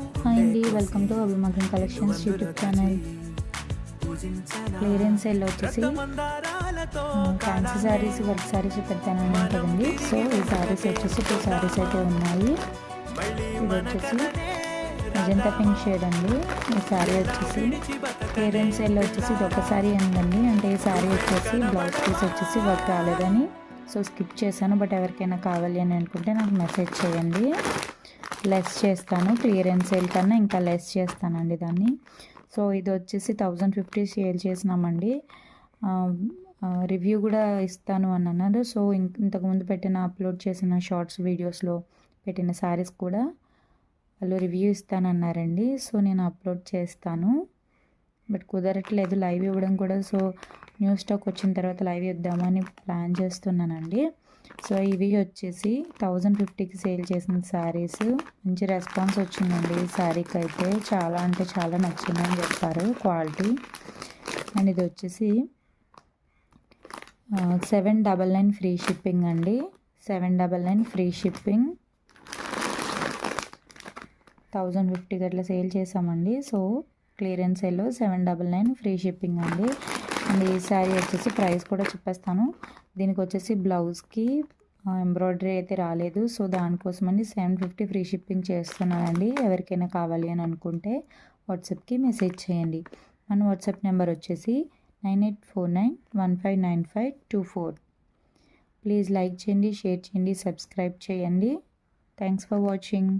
Hi అండి, welcome to Abhimagam collections YouTube channel. Clearance sale వచ్చేసి fancy saris, work saris పెడతానని ఉంటుందండి. సో ఈ శారీస్ వచ్చేసి 2 శారీస్ అయితే ఉన్నాయి. ఇది వచ్చేసి మెజంతా పింక్ షేడ్ అండి. ఈ శారీ వచ్చేసి క్లియరెన్స్ సేల్ వచ్చేసి ఇది ఒక శారీ ఉందండి. అంటే ఈ శారీ వచ్చేసి బ్లౌజ్ పీస్ వచ్చేసి వర్క్ రాలేదని సో స్కిప్ చేశాను. బట్ ఎవరికైనా కావాలి అని అనుకుంటే నాకు మెసేజ్ చేయండి, లెస్ చేస్తాను. క్లియరెన్స్ సేల్ కన్నా ఇంకా లెస్ చేస్తానండి దాన్ని. సో ఇది వచ్చేసి 1050 సేల్ చేసినామండి. రివ్యూ కూడా ఇస్తాను అని అన్నారు. సో ఇంతకుముందు అప్లోడ్ చేసిన షార్ట్స్ వీడియోస్లో పెట్టిన శారీస్ కూడా వాళ్ళు రివ్యూ ఇస్తానన్నారండి. సో నేను అప్లోడ్ చేస్తాను, బట్ కుదరట్లేదు లైవ్ ఇవ్వడం కూడా. సో న్యూ స్టాక్ వచ్చిన తర్వాత లైవ్ ఇద్దామని ప్లాన్ చేస్తున్నానండి. సో ఇవి వచ్చేసి 1050కి సేల్ చేసిన శారీస్. మంచి రెస్పాన్స్ వచ్చిందండి ఈ శారీకి అయితే. చాలా అంటే చాలా నచ్చిందని చెప్పారు క్వాలిటీ. అండ్ ఇది వచ్చేసి 799 ఫ్రీ షిప్పింగ్ అండి. 799 ఫ్రీ షిప్పింగ్. 1050 అట్లా సేల్ చేసామండి. సో క్లియరెన్స్ సేల్లో 799 ఫ్రీ షిప్పింగ్ అండి. అండ్ ఈ శారీ వచ్చేసి ప్రైస్ కూడా చెప్పేస్తాను. దీనికి వచ్చేసి బ్లౌజ్కి ఎంబ్రాయిడరీ అయితే రాలేదు. సో దానికోసమని 750 ఫ్రీ షిప్పింగ్ చేస్తున్నానండి. ఎవరికైనా కావాలి అని అనుకుంటే వాట్సాప్కి మెసేజ్ చేయండి. మన వాట్సాప్ నెంబర్ వచ్చేసి 9849159524. ప్లీజ్ లైక్ చేయండి, షేర్ చేయండి, సబ్స్క్రైబ్ చేయండి. Thanks for watching.